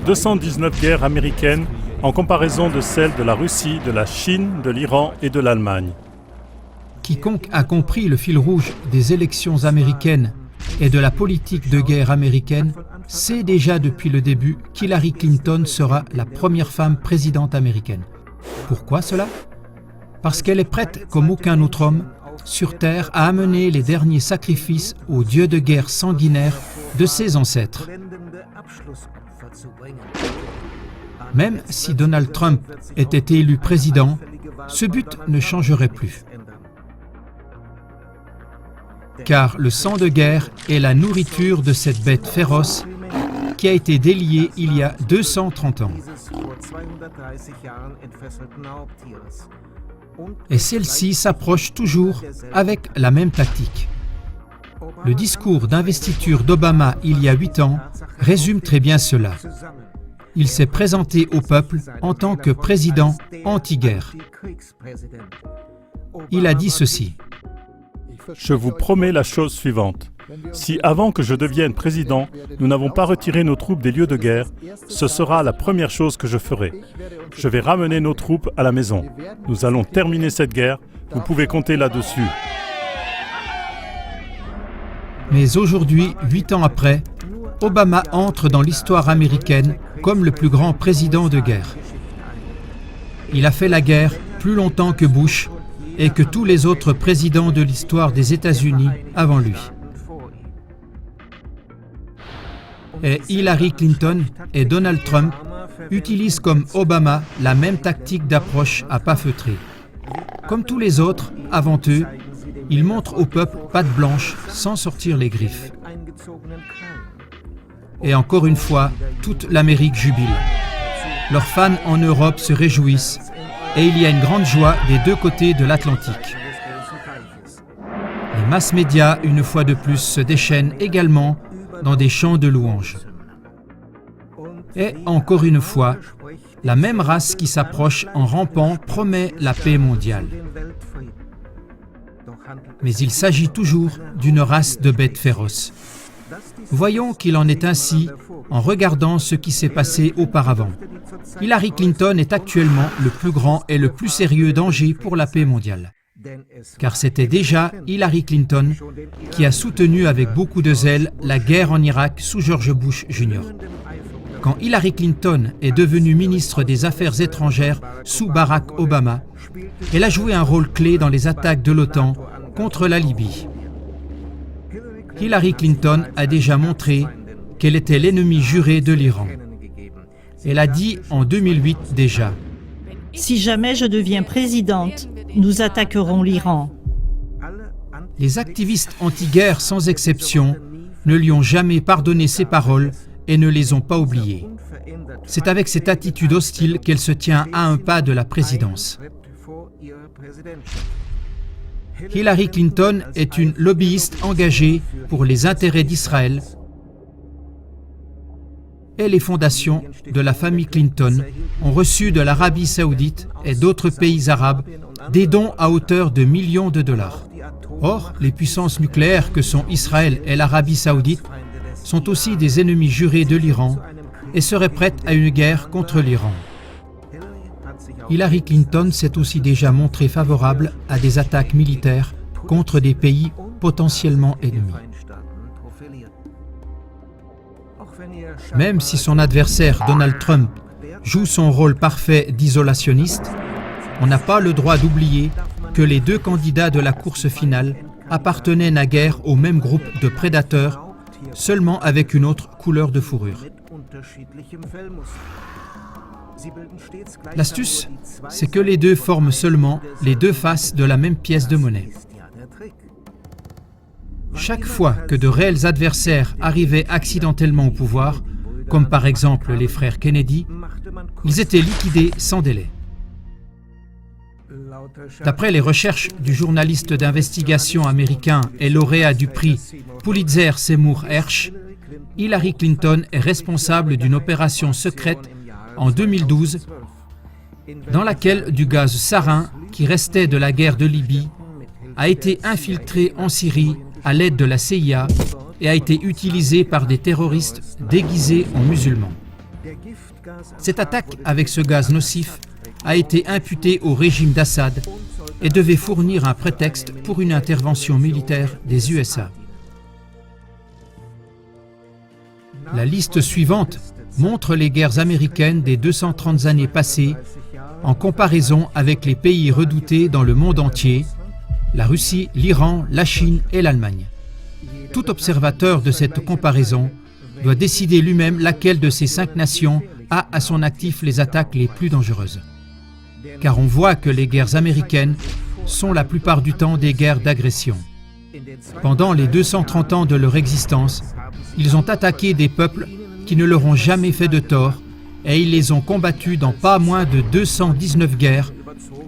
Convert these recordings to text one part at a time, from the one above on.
219 guerres américaines en comparaison de celles de la Russie, de la Chine, de l'Iran et de l'Allemagne. Quiconque a compris le fil rouge des élections américaines et de la politique de guerre américaine sait déjà depuis le début qu'Hillary Clinton sera la première femme présidente américaine. Pourquoi cela? Parce qu'elle est prête, comme aucun autre homme sur Terre, à amener les derniers sacrifices aux dieux de guerre sanguinaires de ses ancêtres. Même si Donald Trump était élu président, ce but ne changerait plus. Car le sang de guerre est la nourriture de cette bête féroce qui a été déliée il y a 230 ans. Et celle-ci s'approche toujours avec la même tactique. Le discours d'investiture d'Obama il y a 8 ans résume très bien cela. Il s'est présenté au peuple en tant que président anti-guerre. Il a dit ceci. Je vous promets la chose suivante. Si avant que je devienne président, nous n'avons pas retiré nos troupes des lieux de guerre, ce sera la première chose que je ferai. Je vais ramener nos troupes à la maison. Nous allons terminer cette guerre. Vous pouvez compter là-dessus. Mais aujourd'hui, 8 ans après, Obama entre dans l'histoire américaine comme le plus grand président de guerre. Il a fait la guerre plus longtemps que Bush et que tous les autres présidents de l'histoire des États-Unis avant lui. Et Hillary Clinton et Donald Trump utilisent comme Obama la même tactique d'approche à pas feutrés. Comme tous les autres, avant eux, ils montrent au peuple patte blanche sans sortir les griffes. Et encore une fois, toute l'Amérique jubile. Leurs fans en Europe se réjouissent et il y a une grande joie des deux côtés de l'Atlantique. Les masses médias, une fois de plus, se déchaînent également dans des chants de louanges. Et encore une fois, la même race qui s'approche en rampant promet la paix mondiale. Mais il s'agit toujours d'une race de bêtes féroces. Voyons qu'il en est ainsi en regardant ce qui s'est passé auparavant. Hillary Clinton est actuellement le plus grand et le plus sérieux danger pour la paix mondiale. Car c'était déjà Hillary Clinton qui a soutenu avec beaucoup de zèle la guerre en Irak sous George Bush Jr. Quand Hillary Clinton est devenue ministre des Affaires étrangères sous Barack Obama, elle a joué un rôle clé dans les attaques de l'OTAN contre la Libye. Hillary Clinton a déjà montré qu'elle était l'ennemi juré de l'Iran. Elle a dit en 2008 déjà « Si jamais je deviens présidente, nous attaquerons l'Iran. » Les activistes anti-guerre sans exception ne lui ont jamais pardonné ses paroles et ne les ont pas oubliées. C'est avec cette attitude hostile qu'elle se tient à un pas de la présidence. Hillary Clinton est une lobbyiste engagée pour les intérêts d'Israël et les fondations de la famille Clinton ont reçu de l'Arabie Saoudite et d'autres pays arabes des dons à hauteur de millions de dollars. Or, les puissances nucléaires que sont Israël et l'Arabie Saoudite sont aussi des ennemis jurés de l'Iran et seraient prêtes à une guerre contre l'Iran. Hillary Clinton s'est aussi déjà montrée favorable à des attaques militaires contre des pays potentiellement ennemis. Même si son adversaire Donald Trump joue son rôle parfait d'isolationniste, on n'a pas le droit d'oublier que les deux candidats de la course finale appartenaient naguère au même groupe de prédateurs, seulement avec une autre couleur de fourrure. L'astuce, c'est que les deux forment seulement les deux faces de la même pièce de monnaie. Chaque fois que de réels adversaires arrivaient accidentellement au pouvoir, comme par exemple les frères Kennedy, ils étaient liquidés sans délai. D'après les recherches du journaliste d'investigation américain et lauréat du prix Pulitzer Seymour Hersh, Hillary Clinton est responsable d'une opération secrète en 2012 dans laquelle du gaz sarin qui restait de la guerre de Libye a été infiltré en Syrie à l'aide de la CIA et a été utilisé par des terroristes déguisés en musulmans. Cette attaque avec ce gaz nocif a été imputée au régime d'Assad et devait fournir un prétexte pour une intervention militaire des USA. La liste suivante montre les guerres américaines des 230 années passées en comparaison avec les pays redoutés dans le monde entier, la Russie, l'Iran, la Chine et l'Allemagne. Tout observateur de cette comparaison doit décider lui-même laquelle de ces 5 nations a à son actif les attaques les plus dangereuses. Car on voit que les guerres américaines sont la plupart du temps des guerres d'agression. Pendant les 230 ans de leur existence, ils ont attaqué des peuples qui ne leur ont jamais fait de tort et ils les ont combattus dans pas moins de 219 guerres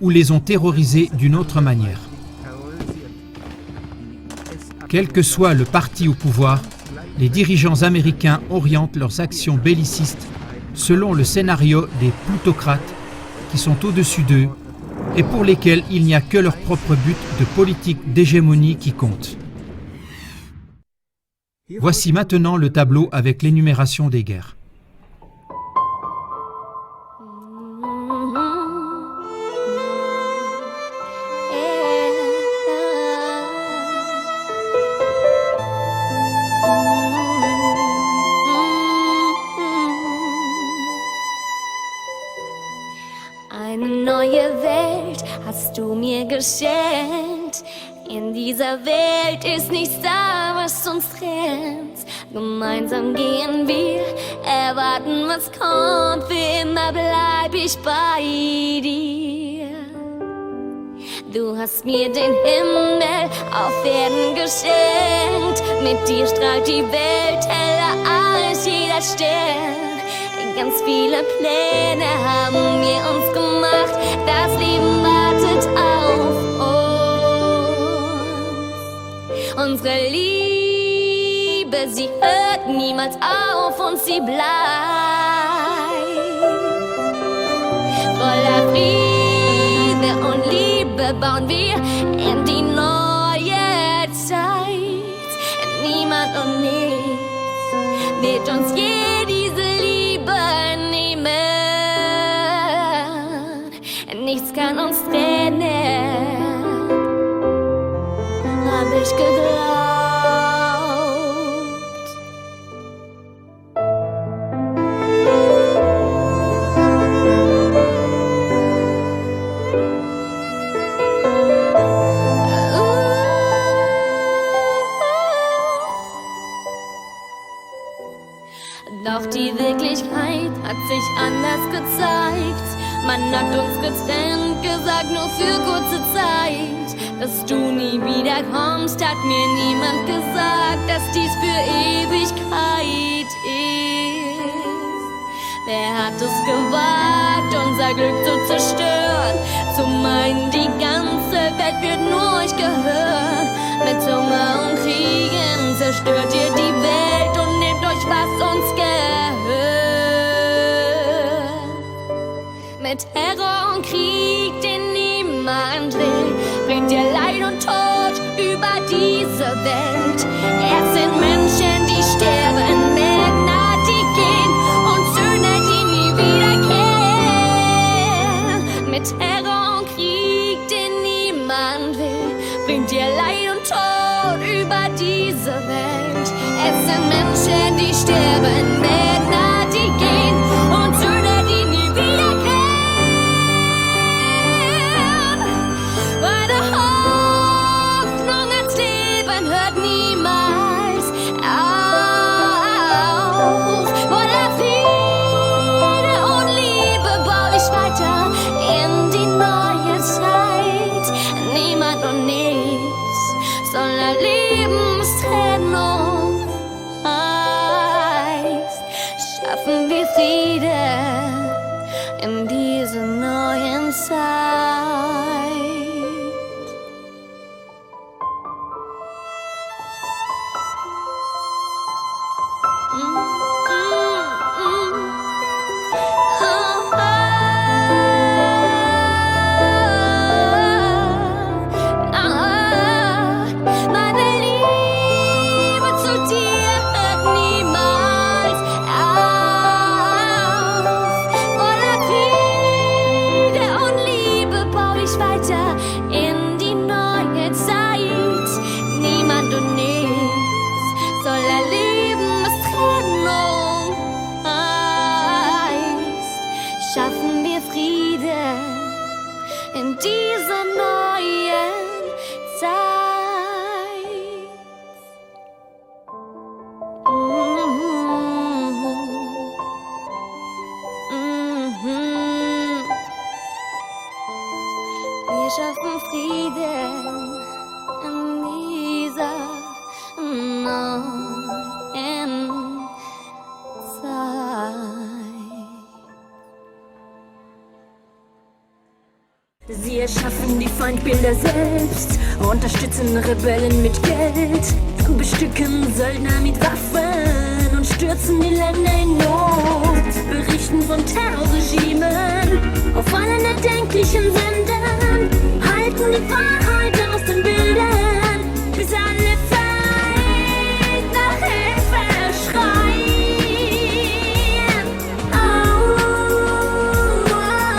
ou les ont terrorisés d'une autre manière. Quel que soit le parti au pouvoir, les dirigeants américains orientent leurs actions bellicistes selon le scénario des plutocrates qui sont au-dessus d'eux et pour lesquels il n'y a que leur propre but de politique d'hégémonie qui compte. Voici maintenant le tableau avec l'énumération des guerres. Eine neue Welt hast du mir geschenkt. In dieser Welt ist nichts da, was uns trennt. Gemeinsam gehen wir, erwarten, was kommt. Für immer bleib ich bei dir. Du hast mir den Himmel auf Erden geschenkt. Mit dir strahlt die Welt heller als jeder Stern. Ganz viele Pläne haben wir uns gemacht. Das Leben wartet auf uns. Unsere Liebe, sie hört niemals auf und sie bleibt. Voller Friede und Liebe bauen wir in die neue Zeit. Niemand und nichts wird uns je diese Liebe nehmen. Nichts kann uns trennen, hab ich geglaubt. Doch die Wirklichkeit hat sich anders gezeigt. Man hat uns getrennt, gesagt nur für kurze Zeit. Dass du nie wieder kommst, hat mir niemand gesagt, dass dies für Ewigkeit ist. Wer hat es gewagt, unser Glück zu zerstören? Zu meinen, die ganze Welt wird nur euch gehören. Mit Hunger und Kriegen zerstört ihr die Welt und nehmt euch, was uns gehört. Mit Terror und Krieg, den niemand will, bringt ihr Leid und Tod über diese Welt. Es sind Menschen, die sterben, Männer, die gehen und Söhne, die nie wiederkehren. Mit Terror und Krieg, den niemand will, bringt ihr Leid und Tod über diese Welt. Es sind Menschen, die sterben, Männer, die gehen und Söhne, die nie wiederkehren. Meine Hoffnung ans Leben hört niemals auf. Voller Friede und Liebe baue ich weiter in die neue Zeit. Niemand und nichts soll Lebenstrennung heißt. Schaffen wir Frieden in dieser neuen Zeit. Meine Liebe zu dir hört niemals auf. Bilder selbst, unterstützen Rebellen mit Geld, bestücken Söldner mit Waffen und stürzen die Länder in Not, berichten von Terrorregimen auf allen erdenklichen Sendern, halten die Wahrheit aus den Bildern, bis alle Feind nach Hilfe schreien. Oh, oh, oh.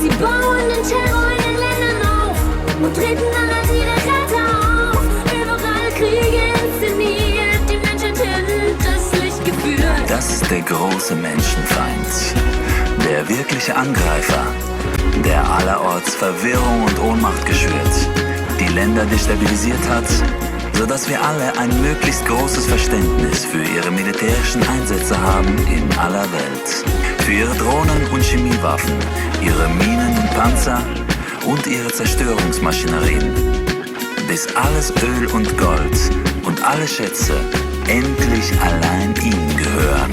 Sie bauen den Terror in den Ländern auf und treten dann als ihre Retter auf. Überall Kriege inszeniert, die Menschheit hinters Licht geführt. Das ist der große Menschenfeind, der wirkliche Angreifer, der allerorts Verwirrung und Ohnmacht geschürt, die Länder destabilisiert hat, sodass wir alle ein möglichst großes Verständnis für ihre militärischen Einsätze haben in aller Welt. Für ihre Drohnen und Chemiewaffen, ihre Minen und Panzer und ihre Zerstörungsmaschinerien. Bis alles Öl und Gold und alle Schätze endlich allein ihnen gehören.